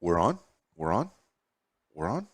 We're on? We're on? We're on?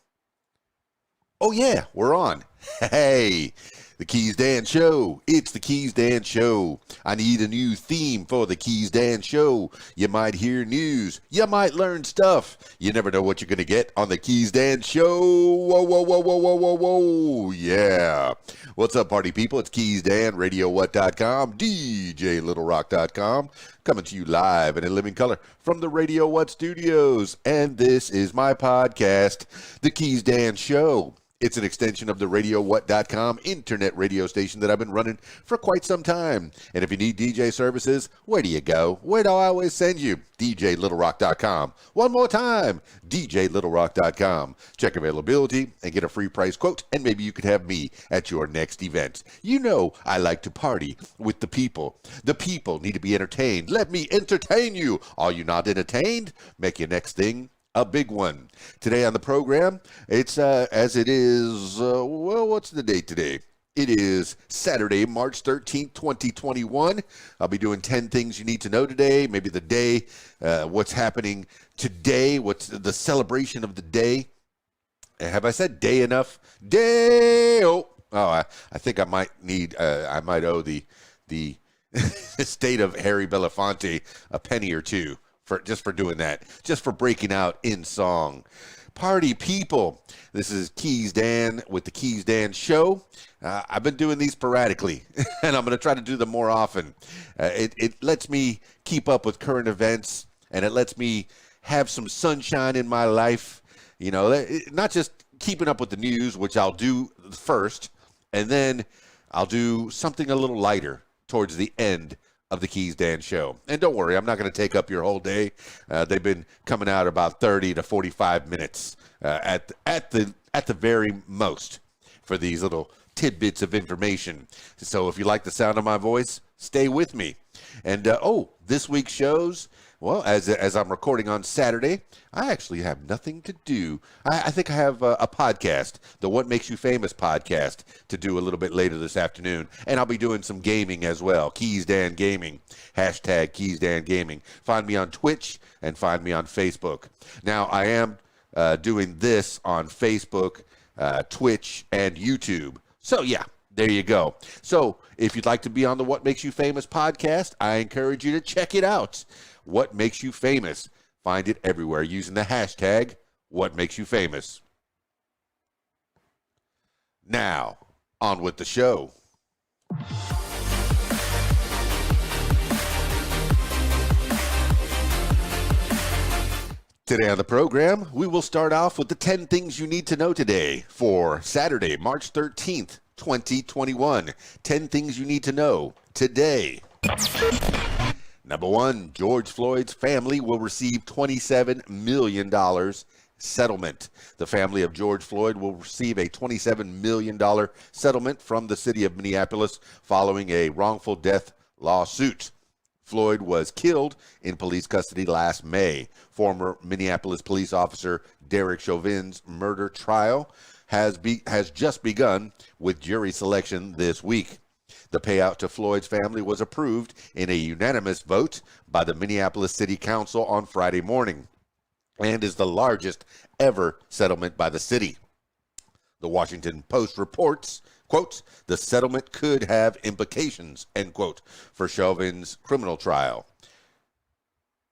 Oh, yeah, we're on. Hey, the KeysDAN Show. It's the KeysDAN Show. I need a new theme for the KeysDAN Show. You might hear news. You might learn stuff. You never know what you're going to get on the KeysDAN Show. Whoa, whoa, whoa, whoa, whoa, whoa, whoa. Yeah. What's up, party people? It's KeysDAN, RadioWhat.com, DJLittleRock.com, coming to you live and in living color from the Radio What studios. And this is my podcast, The KeysDAN Show. It's an extension of the RadioWhat.com internet radio station that I've been running for quite some time. And if you need DJ services, where do you go? Where do I always send you? DJLittleRock.com. One more time, DJLittleRock.com. Check availability and get a free price quote, and maybe you could have me at your next event. You know I like to party with the people. The people need to be entertained. Let me entertain you. Are you not entertained? Make your next thing a big one. Today on the program, it's as it is, what's the date today? It is Saturday, March 13th, 2021. I'll be doing 10 things you need to know today, maybe the day, what's happening today, what's the celebration of the day. Have I said day enough? Day! I think I might need, I might owe the state of Harry Belafonte a penny or two. Just for doing that, just for breaking out in song. Party people, this is KeysDAN with the KeysDAN Show. I've been doing these sporadically, and I'm going to try to do them more often. It lets me keep up with current events, and it lets me have some sunshine in my life. You know, not just keeping up with the news, which I'll do first, and then I'll do something a little lighter towards the end of the KeysDAN Show. And don't worry, I'm not going to take up your whole day. They've been coming out about 30 to 45 minutes at the very most for these little tidbits of information. So if you like the sound of my voice, stay with me. And this week's shows, well, as I'm recording on Saturday, I actually have nothing to do. I think I have a podcast, the What Makes You Famous podcast, to do a little bit later this afternoon. And I'll be doing some gaming as well. KeysDAN Gaming, hashtag KeysDAN Gaming. Find me on Twitch and find me on Facebook. Now, I am doing this on Facebook, Twitch, and YouTube. So, yeah. There you go. So if you'd like to be on the What Makes You Famous podcast, I encourage you to check it out. What Makes You Famous. Find it everywhere using the hashtag What Makes You Famous. Now, on with the show. Today on the program, we will start off with the 10 things you need to know today for Saturday, March 13th. 2021. 10 things you need to know today. Number 1, George Floyd's family will receive $27 million settlement. The family of George Floyd will receive a $27 million settlement from the city of Minneapolis following a wrongful death lawsuit. Floyd was killed in police custody last May. Former Minneapolis police officer Derek Chauvin's murder trial has just begun with jury selection this week. The payout to Floyd's family was approved in a unanimous vote by the Minneapolis City Council on Friday morning and is the largest ever settlement by the city. The Washington Post reports, quote, the settlement could have implications, end quote, for Chauvin's criminal trial.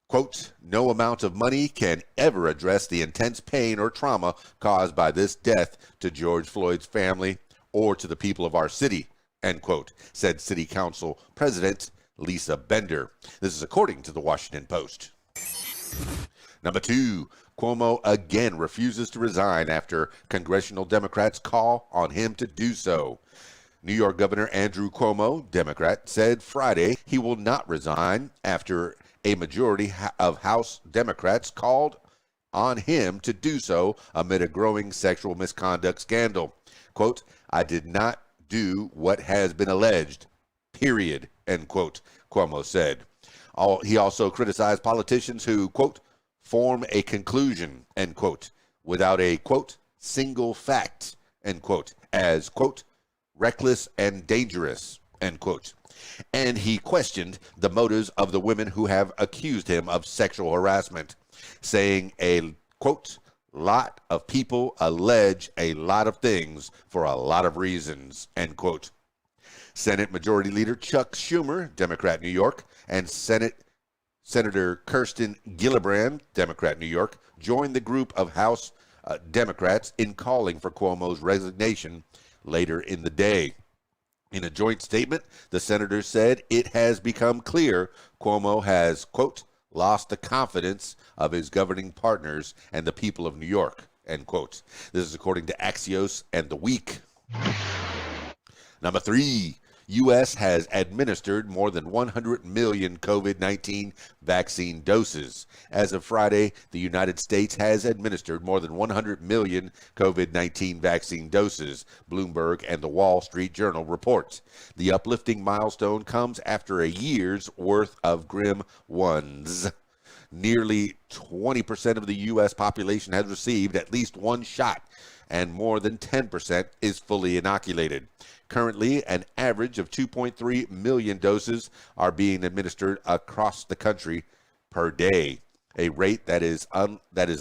Quote, no amount of money can ever address the intense pain or trauma caused by this death to George Floyd's family or to the people of our city, end quote, said City Council President Lisa Bender. This is according to the Washington Post. Number 2, Cuomo again refuses to resign after congressional Democrats call on him to do so. New York Governor Andrew Cuomo, Democrat, said Friday he will not resign after a majority of House Democrats called on him to do so amid a growing sexual misconduct scandal. Quote, I did not do what has been alleged, period, end quote, Cuomo said. He also criticized politicians who, quote, form a conclusion, end quote, without a, quote, single fact, end quote, as, quote, reckless and dangerous, end quote. And he questioned the motives of the women who have accused him of sexual harassment, saying a quote, lot of people allege a lot of things for a lot of reasons, end quote. Senate Majority Leader Chuck Schumer, Democrat, New York, and Senator Kirsten Gillibrand, Democrat, New York, joined the group of House Democrats in calling for Cuomo's resignation later in the day. In a joint statement, the senators said it has become clear Cuomo has, quote, lost the confidence of his governing partners and the people of New York, end quote. This is according to Axios and The Week. Number 3, U.S. has administered more than 100 million COVID-19 vaccine doses. As of Friday, the United States has administered more than 100 million COVID-19 vaccine doses, Bloomberg and the Wall Street Journal reports. The uplifting milestone comes after a year's worth of grim ones. Nearly 20% of the U.S. population has received at least one shot, and more than 10% is fully inoculated. Currently, an average of 2.3 million doses are being administered across the country per day, a rate that is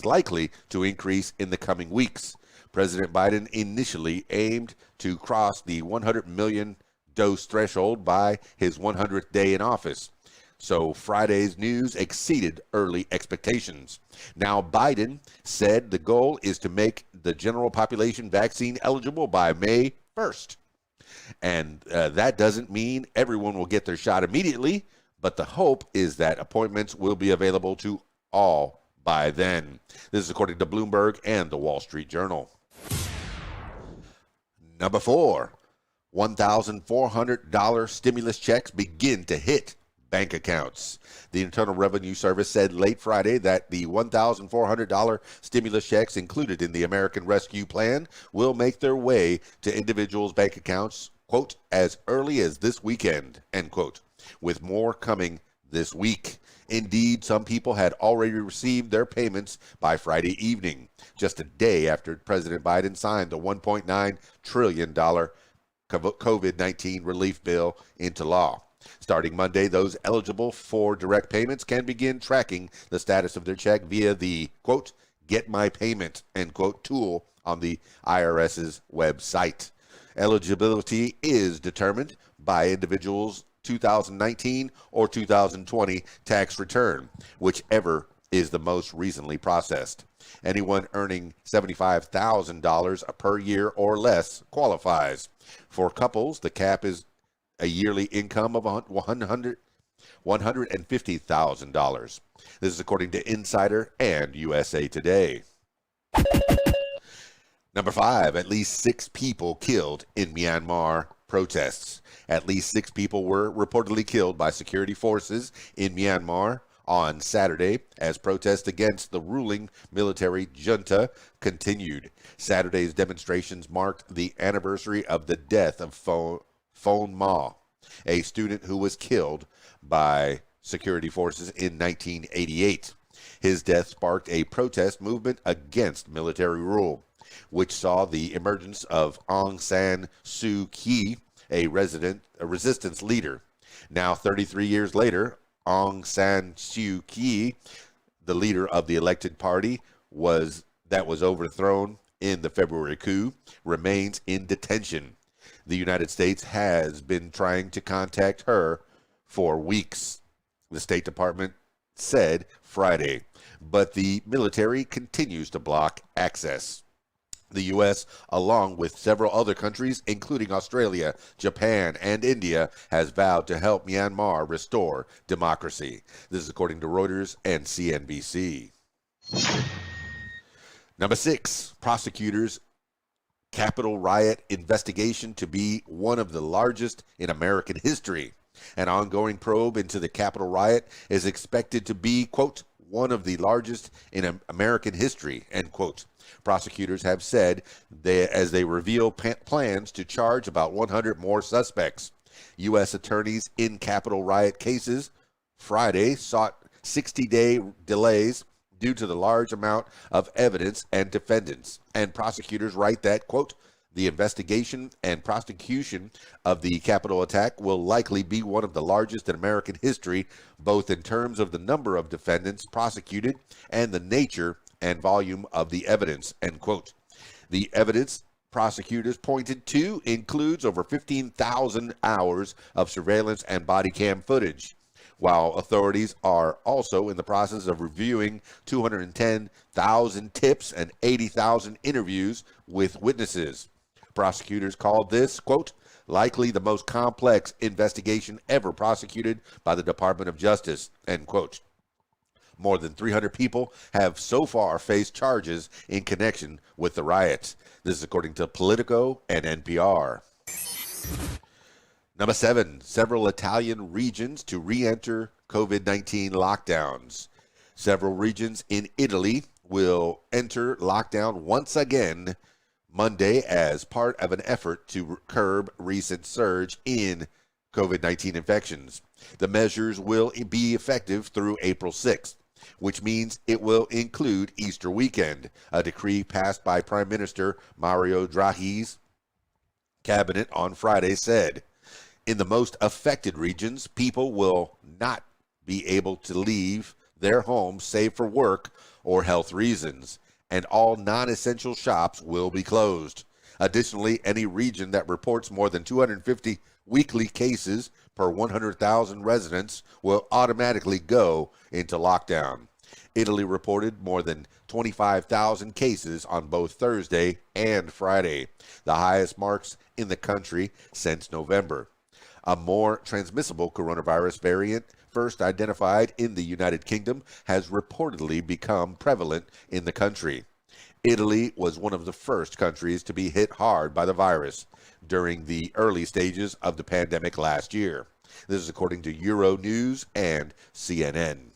likely to increase in the coming weeks. President Biden initially aimed to cross the 100 million dose threshold by his 100th day in office. So Friday's news exceeded early expectations. Now Biden said the goal is to make the general population vaccine eligible by May 1st. And that doesn't mean everyone will get their shot immediately, but the hope is that appointments will be available to all by then. This is according to Bloomberg and the Wall Street Journal. Number 4, $1,400 stimulus checks begin to hit bank accounts. The Internal Revenue Service said late Friday that the $1,400 stimulus checks included in the American Rescue Plan will make their way to individuals' bank accounts, quote, as early as this weekend, end quote, with more coming this week. Indeed, some people had already received their payments by Friday evening, just a day after President Biden signed the $1.9 trillion COVID-19 relief bill into law. Starting Monday, those eligible for direct payments can begin tracking the status of their check via the, quote, Get My Payment, end quote, tool on the IRS's website. Eligibility is determined by individuals' 2019 or 2020 tax return, whichever is the most recently processed. Anyone earning $75,000 per year or less qualifies. For couples, the cap is a yearly income of $150,000. This is according to Insider and USA Today. Number 5, at least 6 people killed in Myanmar protests. At least 6 people were reportedly killed by security forces in Myanmar on Saturday as protests against the ruling military junta continued. Saturday's demonstrations marked the anniversary of the death of Phone Ma, a student who was killed by security forces in 1988. His death sparked a protest movement against military rule, which saw the emergence of Aung San Suu Kyi, a resistance leader. Now, 33 years later, Aung San Suu Kyi, the leader of the elected party that was overthrown in the February coup, remains in detention. The United States has been trying to contact her for weeks, the State Department said Friday, but the military continues to block access. The U.S., along with several other countries, including Australia, Japan, and India, has vowed to help Myanmar restore democracy. This is according to Reuters and CNBC. Number 6, prosecutors Capitol riot investigation to be one of the largest in American history. An ongoing probe into the Capitol riot is expected to be, quote, one of the largest in American history, end quote. Prosecutors have said as they reveal plans to charge about 100 more suspects. U.S. attorneys in Capitol riot cases Friday sought 60-day delays due to the large amount of evidence and defendants. And prosecutors write that, quote, the investigation and prosecution of the Capitol attack will likely be one of the largest in American history, both in terms of the number of defendants prosecuted and the nature and volume of the evidence, end quote. The evidence prosecutors pointed to includes over 15,000 hours of surveillance and body cam footage, while authorities are also in the process of reviewing 210,000 tips and 80,000 interviews with witnesses. Prosecutors called this, quote, likely the most complex investigation ever prosecuted by the Department of Justice, end quote. More than 300 people have so far faced charges in connection with the riots. This is according to Politico and NPR. Number 7, several Italian regions to re-enter COVID-19 lockdowns. Several regions in Italy will enter lockdown once again Monday as part of an effort to curb recent surge in COVID-19 infections. The measures will be effective through April 6th, which means it will include Easter weekend, a decree passed by Prime Minister Mario Draghi's cabinet on Friday said. In the most affected regions, people will not be able to leave their homes save for work or health reasons, and all non-essential shops will be closed. Additionally, any region that reports more than 250 weekly cases per 100,000 residents will automatically go into lockdown. Italy reported more than 25,000 cases on both Thursday and Friday, the highest marks in the country since November. A more transmissible coronavirus variant, first identified in the United Kingdom, has reportedly become prevalent in the country. Italy was one of the first countries to be hit hard by the virus during the early stages of the pandemic last year. This is according to Euronews and CNN.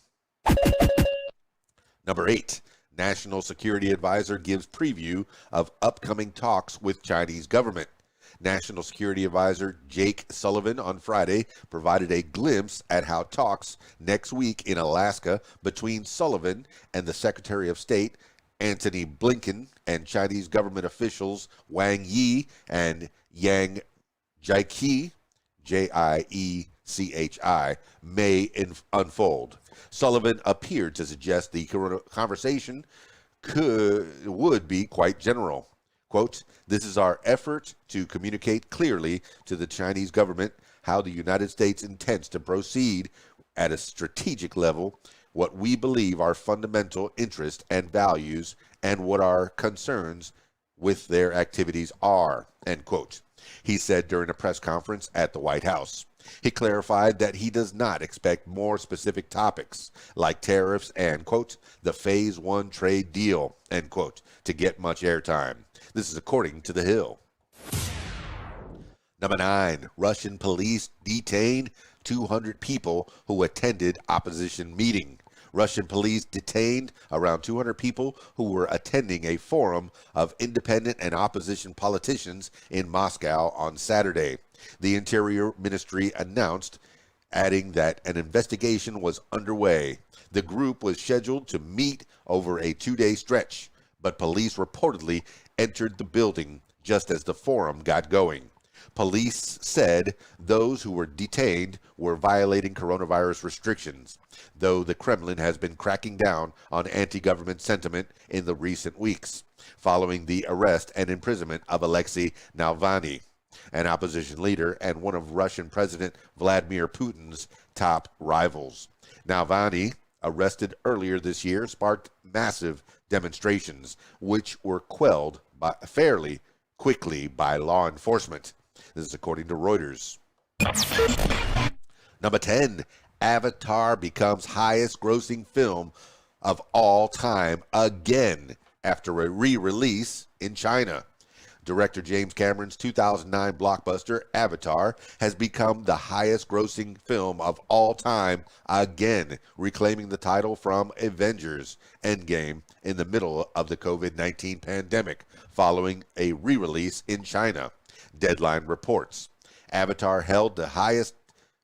Number 8, National Security Advisor gives preview of upcoming talks with Chinese government. National Security Advisor Jake Sullivan on Friday provided a glimpse at how talks next week in Alaska between Sullivan and the Secretary of State Antony Blinken and Chinese government officials Wang Yi and Yang Jiechi, Jiechi, may unfold. Sullivan appeared to suggest the conversation would be quite general. Quote, this is our effort to communicate clearly to the Chinese government how the United States intends to proceed at a strategic level, what we believe our fundamental interests and values, and what our concerns with their activities are, end quote. He said during a press conference at the White House. He clarified that he does not expect more specific topics like tariffs and, quote, the Phase 1 trade deal, end quote, to get much airtime. This is according to The Hill. Number 9, Russian police detain 200 people who attended opposition meeting. Russian police detained around 200 people who were attending a forum of independent and opposition politicians in Moscow on Saturday. The Interior Ministry announced, adding that an investigation was underway. The group was scheduled to meet over a 2-day stretch, but police reportedly entered the building just as the forum got going. Police said those who were detained were violating coronavirus restrictions, though the Kremlin has been cracking down on anti-government sentiment in the recent weeks, following the arrest and imprisonment of Alexei Navalny, an opposition leader and one of Russian President Vladimir Putin's top rivals. Navalny, arrested earlier this year, sparked massive demonstrations, which were quelled fairly quickly by law enforcement. This is according to Reuters. Number 10, Avatar becomes highest grossing film of all time again after a re-release in China. Director James Cameron's 2009 blockbuster Avatar has become the highest grossing film of all time again, reclaiming the title from Avengers Endgame in the middle of the COVID-19 pandemic following a re-release in China. Deadline reports. Avatar held the highest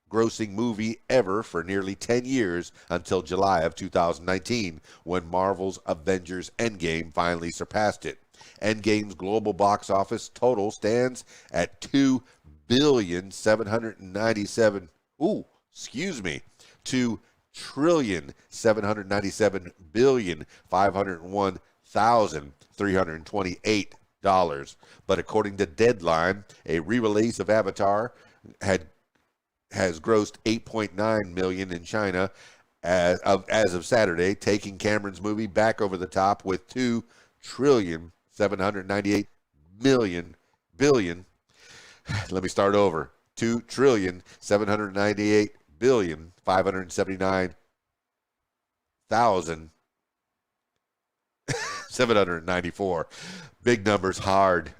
grossing movie ever for nearly 10 years until July of 2019, when Marvel's Avengers Endgame finally surpassed it. Endgame's global box office total stands at $2,797,000,000. $1,797,501,328. But according to Deadline, a re-release of Avatar has grossed 8.9 million in China as of Saturday, taking Cameron's movie back over the top with 2,798,000,000,000. Let me start over. 2,798,579,794. Big numbers hard.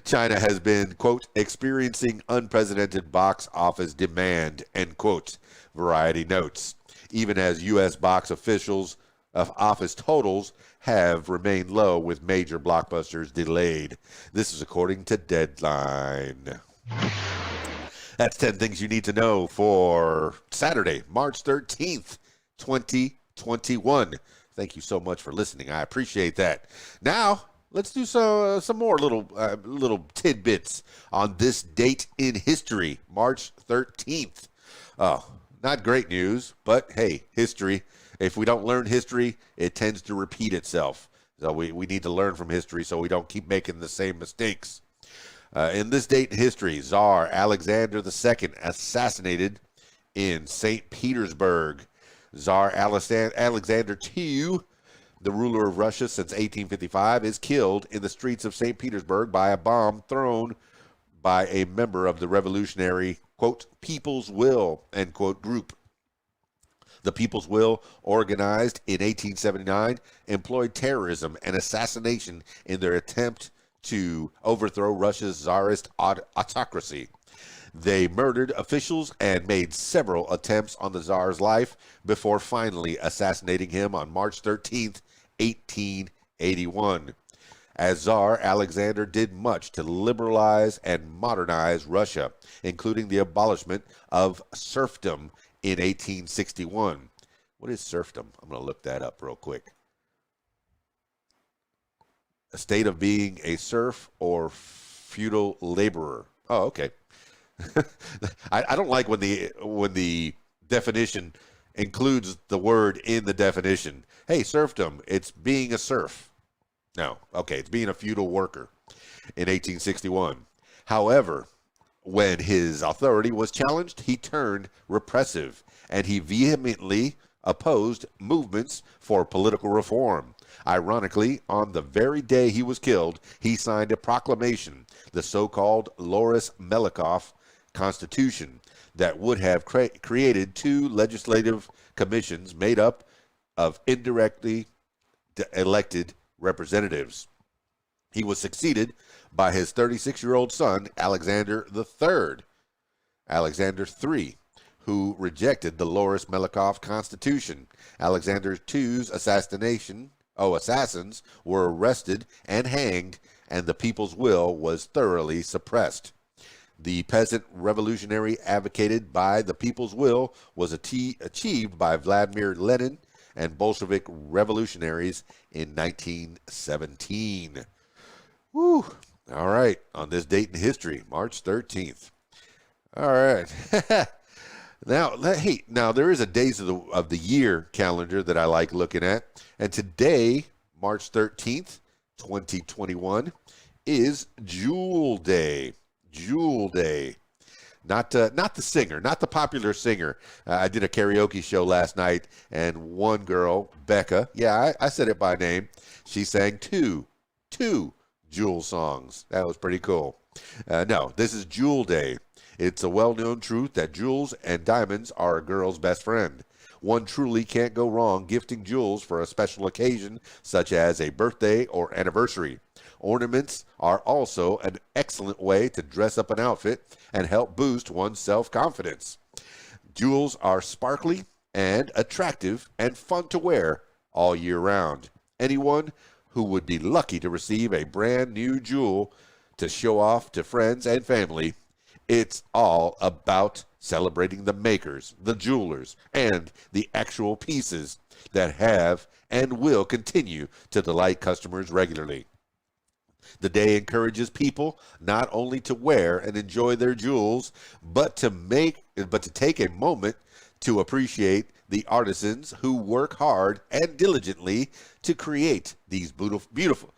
China has been, quote, experiencing unprecedented box office demand, end quote, Variety notes, even as U.S. box office totals have remained low with major blockbusters delayed. This is according to Deadline. That's 10 things you need to know for Saturday, March 13th, 2021. Thank you so much for listening. I appreciate that. Now, let's do some more little tidbits on this date in history, March 13th. Oh, not great news, but hey, history. If we don't learn history, it tends to repeat itself. So we need to learn from history so we don't keep making the same mistakes. In this date in history, Tsar Alexander II assassinated in St. Petersburg. Tsar Alexander II, the ruler of Russia since 1855, is killed in the streets of St. Petersburg by a bomb thrown by a member of the revolutionary, quote, People's Will, end quote, group. The People's Will, organized in 1879, employed terrorism and assassination in their attempt to overthrow Russia's Tsarist autocracy. They murdered officials and made several attempts on the Tsar's life before finally assassinating him on March 13th, 1881. As Tsar, Alexander did much to liberalize and modernize Russia, including the abolishment of serfdom in 1861. What is serfdom? I'm going to look that up real quick. A state of being a serf or feudal laborer. Oh, okay. I don't like when the definition includes the word in the definition. Hey, serfdom, it's being a serf. No, okay, it's being a feudal worker in 1861. However, when his authority was challenged, he turned repressive, and he vehemently opposed movements for political reform. Ironically, on the very day he was killed, he signed a proclamation, the so-called Loris-Melikov Constitution, that would have created two legislative commissions made up of indirectly elected representatives. He was succeeded by his 36-year-old son, Alexander III, who rejected the Loris-Melikov Constitution. Alexander II's assassins were arrested and hanged, and the People's Will was thoroughly suppressed. The peasant revolutionary advocated by the People's Will was achieved by Vladimir Lenin and Bolshevik revolutionaries in 1917. Woo! All right, on this date in history, March 13th. All right. Now there is a days of the year calendar that I like looking at, and today, March 13th, 2021, is Jewel Day. Jewel Day. Not the singer, not the popular singer. I did a karaoke show last night, and one girl, Becca, I said it by name, she sang two Jewel songs. That was pretty cool. No, this is Jewel Day. It's a well-known truth that jewels and diamonds are a girl's best friend. One truly can't go wrong gifting jewels for a special occasion, such as a birthday or anniversary. Ornaments are also an excellent way to dress up an outfit and help boost one's self-confidence. Jewels are sparkly and attractive and fun to wear all year round. Anyone who would be lucky to receive a brand new jewel to show off to friends and family, it's all about celebrating the makers, the jewelers, and the actual pieces that have and will continue to delight customers regularly. The day encourages people not only to wear and enjoy their jewels, but to take a moment to appreciate the artisans who work hard and diligently to create these beautiful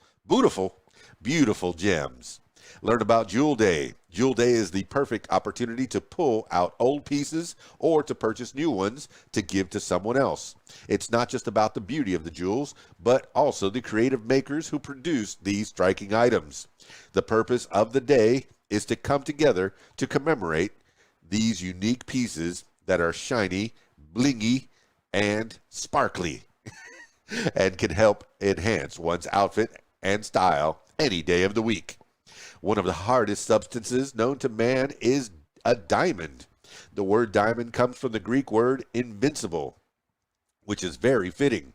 gems. Learn about Jewel Day. Jewel Day is the perfect opportunity to pull out old pieces or to purchase new ones to give to someone else. It's not just about the beauty of the jewels, but also the creative makers who produce these striking items. The purpose of the day is to come together to commemorate these unique pieces that are shiny, blingy, and sparkly and can help enhance one's outfit and style any day of the week. One of the hardest substances known to man is a diamond. The word diamond comes from the Greek word invincible, which is very fitting.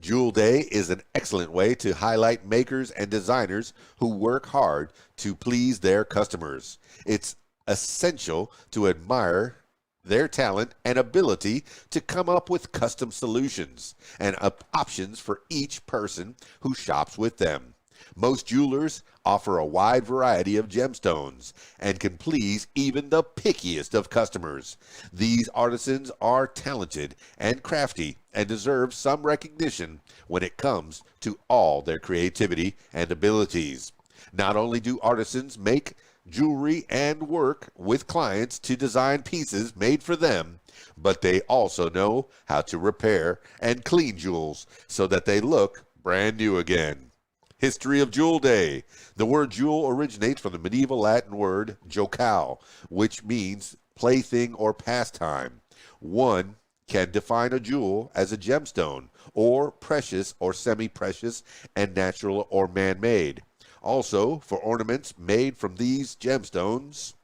Jewel Day is an excellent way to highlight makers and designers who work hard to please their customers. It's essential to admire their talent and ability to come up with custom solutions and options for each person who shops with them. Most jewelers offer a wide variety of gemstones and can please even the pickiest of customers. These artisans are talented and crafty and deserve some recognition when it comes to all their creativity and abilities. Not only do artisans make jewelry and work with clients to design pieces made for them, but they also know how to repair and clean jewels so that they look brand new again. History of Jewel Day. The word jewel originates from the medieval Latin word jocale, which means plaything or pastime. One can define a jewel as a gemstone, or precious or semi-precious and natural or man-made. Also, for ornaments made from these gemstones,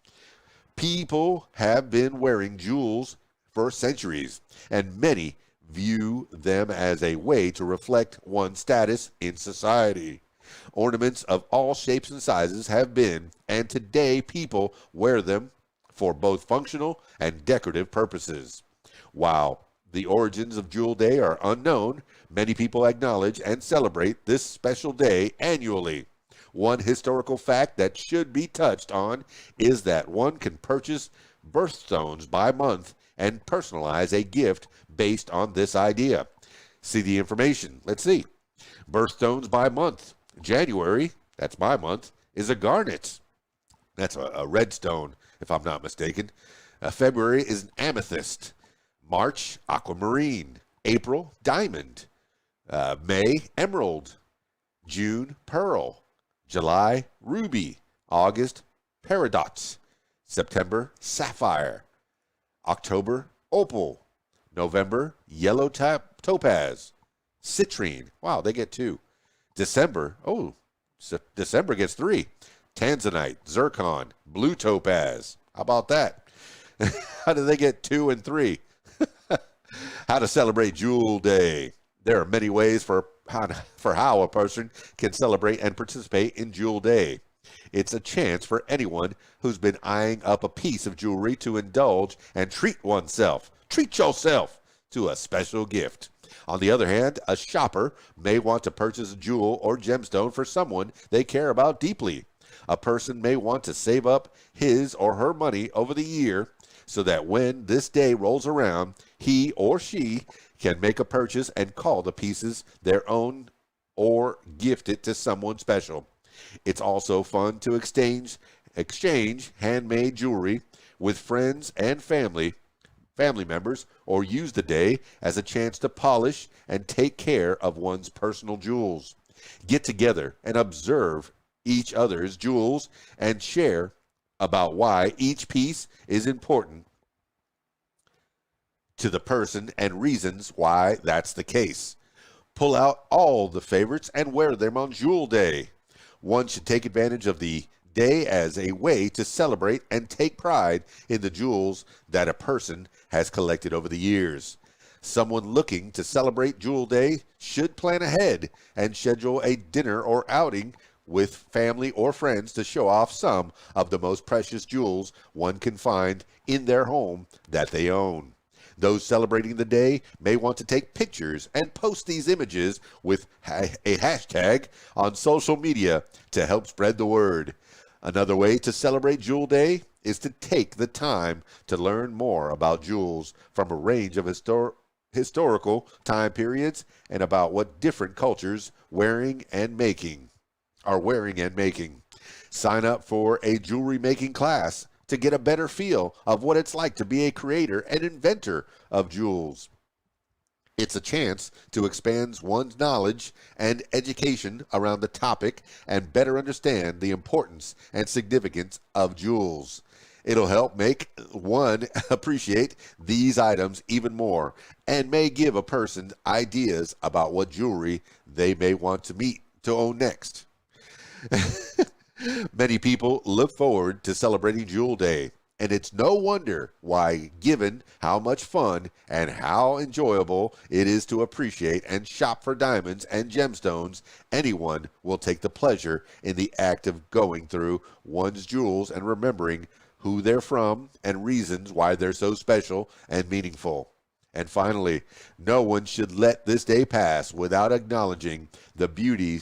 people have been wearing jewels for centuries, and many view them as a way to reflect one's status in society. Ornaments of all shapes and sizes have been, and today people wear them for both functional and decorative purposes. While the origins of Jewel Day are unknown, many people acknowledge and celebrate this special day annually. One historical fact that should be touched on is that one can purchase birthstones by month and personalize a gift based on this idea. See the information. Let's see. Birthstones by month. January, that's my month, is a garnet. That's a red stone, if I'm not mistaken. February is an amethyst. March, aquamarine. April, diamond. May, emerald. June, pearl. July, ruby. August, peridot. September, sapphire. October, opal. November, yellow topaz. Citrine. Wow, they get 2. December, December gets 3. Tanzanite, zircon, blue topaz. How about that? How do they get 2 and 3? How to celebrate Jewel Day. There are many ways for how a person can celebrate and participate in Jewel Day. It's a chance for anyone who's been eyeing up a piece of jewelry to indulge and treat oneself. Treat yourself to a special gift. On the other hand, a shopper may want to purchase a jewel or gemstone for someone they care about deeply. A person may want to save up his or her money over the year so that when this day rolls around, he or she can make a purchase and call the pieces their own or gift it to someone special. It's also fun to exchange handmade jewelry with friends and family members, or use the day as a chance to polish and take care of one's personal jewels. Get together and observe each other's jewels and share about why each piece is important to the person and reasons why that's the case. Pull out all the favorites and wear them on Jewel Day. One should take advantage of the day as a way to celebrate and take pride in the jewels that a person has collected over the years. Someone looking to celebrate Jewel Day should plan ahead and schedule a dinner or outing with family or friends to show off some of the most precious jewels one can find in their home that they own. Those celebrating the day may want to take pictures and post these images with a hashtag on social media to help spread the word. Another way to celebrate Jewel Day is to take the time to learn more about jewels from a range of historical time periods and about what different cultures are wearing and making. Sign up for a jewelry making class to get a better feel of what it's like to be a creator and inventor of jewels. It's a chance to expand one's knowledge and education around the topic and better understand the importance and significance of jewels. It'll help make one appreciate these items even more and may give a person ideas about what jewelry they may want to own next. Many people look forward to celebrating Jewel Day, and it's no wonder why, given how much fun and how enjoyable it is to appreciate and shop for diamonds and gemstones, anyone will take the pleasure in the act of going through one's jewels and remembering who they're from and reasons why they're so special and meaningful. And finally, no one should let this day pass without acknowledging the beauty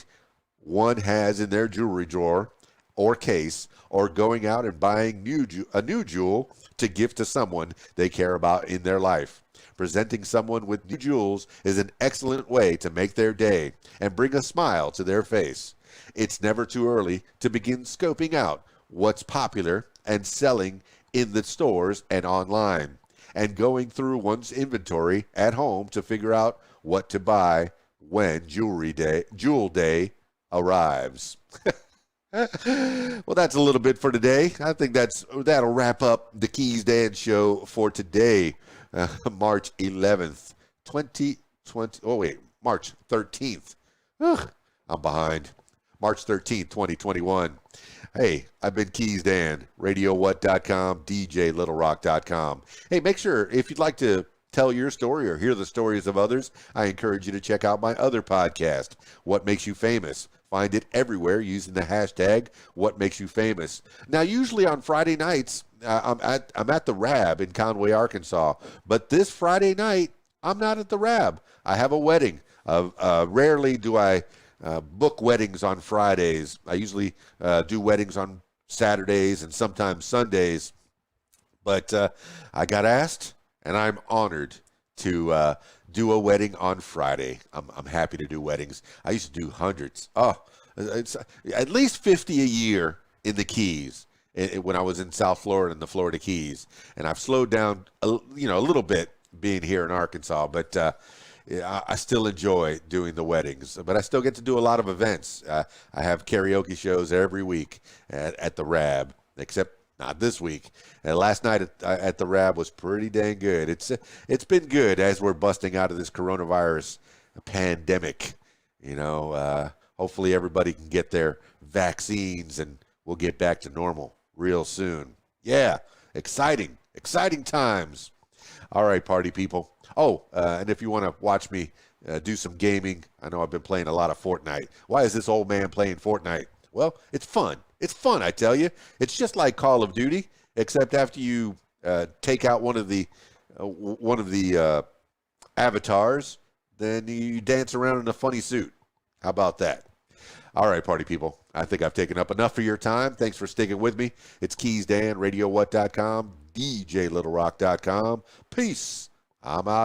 one has in their jewelry drawer or case, or going out and buying a new jewel to gift to someone they care about in their life. Presenting someone with new jewels is an excellent way to make their day and bring a smile to their face. It's never too early to begin scoping out what's popular and selling in the stores and online, and going through one's inventory at home to figure out what to buy when Jewel Day arrives. Well, that's a little bit for today. I think that'll wrap up the KeysDAN show for today, March 11th, 2020. Oh, wait, March 13th. Ugh, I'm behind. March 13th, 2021. Hey, I've been KeysDAN, RadioWhat.com, DJLittleRock.com. Hey, make sure, if you'd like to tell your story or hear the stories of others, I encourage you to check out my other podcast, What Makes You Famous. Find it everywhere using the hashtag What Makes You Famous. Now, usually on Friday nights, I'm at the Rab in Conway, Arkansas. But this Friday night, I'm not at the Rab. I have a wedding. Rarely do I book weddings on Fridays. I usually do weddings on Saturdays and sometimes Sundays. But I got asked, and I'm honored to do a wedding on Friday. I'm happy to do weddings. I used to do hundreds. It's at least 50 a year in the Keys when I was in South Florida in the Florida Keys. And I've slowed down, a little bit being here in Arkansas, but I still enjoy doing the weddings. But I still get to do a lot of events. I have karaoke shows every week at the Rab, except not this week. And last night at the Rab was pretty dang good. It's been good as we're busting out of this coronavirus pandemic. Hopefully everybody can get their vaccines and we'll get back to normal real soon. Yeah, exciting times. All right, party people. Oh, and if you want to watch me do some gaming, I know I've been playing a lot of Fortnite. Why is this old man playing Fortnite? Well, it's fun. It's fun, I tell you. It's just like Call of Duty, except after you take out one of the avatars, then you dance around in a funny suit. How about that? All right, party people. I think I've taken up enough of your time. Thanks for sticking with me. It's KeysDAN, RadioWhat.com, DJLittleRock.com. Peace. I'm out.